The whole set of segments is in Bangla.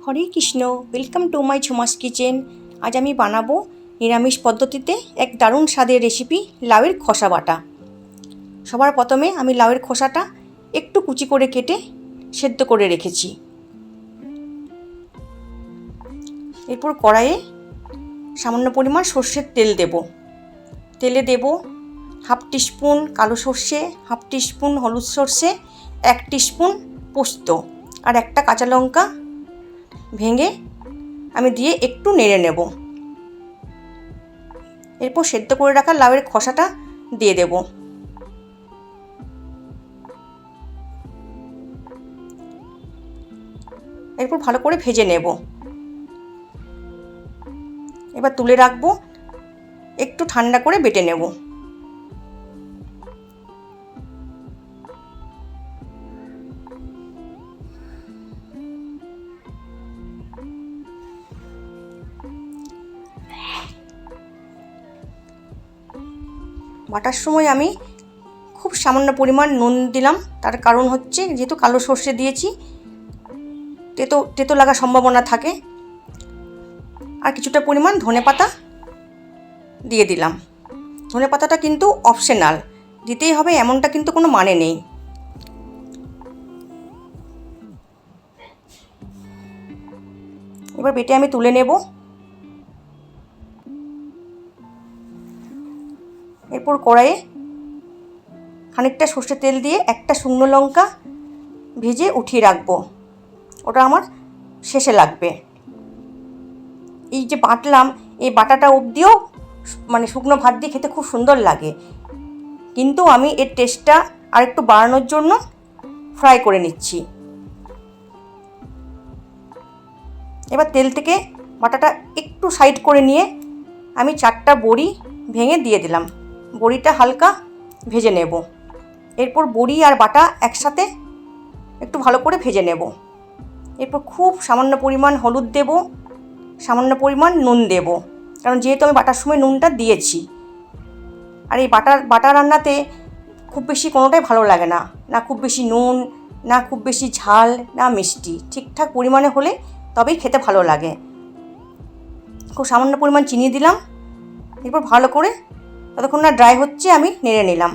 Hare Krishna, welcome to my Jhuma's kitchen. আজ আমি বানাবো নিরামিষ পদ্ধতিতে এক দারুণ স্বাদের রেসিপি, লাউয়ের খোসা বাটা। সবার প্রথমে আমি লাউয়ের খোসাটা একটু কুচি করে কেটে সেদ্ধ করে রেখেছি। এরপর কড়াইয়ে সামান্য পরিমাণ সর্ষের তেল দেব। তেলে দেব হাফ টিস্পুন কালো সর্ষে, হাফ টিস্পুন হলুদ সর্ষে, 1 টিস্পুন পোস্ত আর একটা কাঁচা লঙ্কা ভেঙে আমি দিয়ে একটু নেড়ে নেব। এরপর সেদ্ধ করে রাখা লাউয়ের খোসাটা দিয়ে দেব। এরপর ভালো করে ভেজে নেব। এবার তুলে রাখবো, একটু ঠান্ডা করে বেটে নেব। বাটার সময় আমি খুব সামান্য পরিমাণ নুন দিলাম, তার কারণ হচ্ছে যেহেতু কালো সর্ষে দিয়েছি, তেতো লাগার সম্ভাবনা থাকে। আর কিছুটা পরিমাণ ধনেপাতা দিয়ে দিলাম। ধনেপাতাটা কিন্তু অপশনাল, দিতেই হবে এমনটা কিন্তু কোনো মানে নেই। এবার বেটে আমি তুলে নেব। এরপর কড়াইয়ে খানিকটা সর্ষের তেল দিয়ে একটা শুকনো লঙ্কা ভেজে উঠিয়ে রাখবো, ওটা আমার শেষে লাগবে। এই যে বাটলাম, এই বাটাটা অবধিও মানে শুকনো ভাত দিয়ে খেতে খুব সুন্দর লাগে, কিন্তু আমি এর টেস্টটা আর একটু বাড়ানোর জন্য ফ্রাই করে নিচ্ছি। এবার তেল থেকে বাটাটা একটু সাইড করে নিয়ে আমি 4টা বড়ি ভেঙে দিয়ে দিলাম। বড়িটা হালকা ভেজে নেব। এরপর বড়ি আর বাটা একসাথে একটু ভালো করে ভেজে নেব। এরপর খুব সামান্য পরিমাণ হলুদ দেব, সামান্য পরিমাণ নুন দেব, কারণ যেহেতু আমি বাটার সময় নুনটা দিয়েছি। আর এই বাটা রান্নাতে খুব বেশি কোনোটাই ভালো লাগে না, না খুব বেশি নুন, না খুব বেশি ঝাল, না মিষ্টি। ঠিকঠাক পরিমাণে হলে তবেই খেতে ভালো লাগে। খুব সামান্য পরিমাণ চিনি দিলাম। এরপর ভালো করে ততক্ষণ না ড্রাই হচ্ছে আমি নেড়ে নিলাম।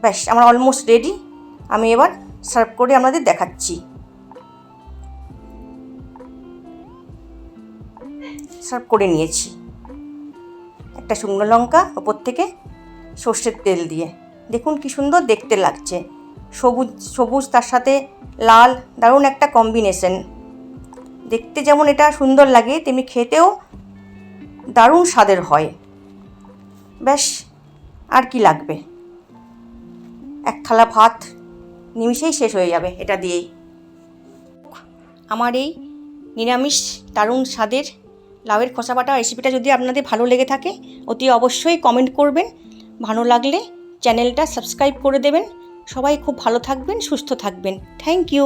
ব্যাস, আমার অলমোস্ট রেডি। আমি এবার সার্ভ করে আপনাদের দেখাচ্ছি। সার্ভ করে নিয়েছি একটা শুকনো লঙ্কা ওপর থেকে সর্ষের তেল দিয়ে। দেখুন কি সুন্দর দেখতে লাগছে, সবুজ সবুজ তার সাথে লাল, দারুণ একটা কম্বিনেশন। দেখতে যেমন এটা সুন্দর লাগে, তেমনি খেতেও দারুণ স্বাদের হয়। ব্যাস, আর কি লাগবে? এক থালা ভাত নিমিষেই শেষ হয়ে যাবে এটা দিয়েই। আমার এই নিরামিষ দারুণ স্বাদের লাউয়ের খোসা বাটা রেসিপিটা যদি আপনাদের ভালো লেগে থাকে, অতি অবশ্যই কমেন্ট করবেন। ভালো লাগলে চ্যানেলটা সাবস্ক্রাইব করে দেবেন। সবাই খুব ভালো থাকবেন, সুস্থ থাকবেন। Thank you.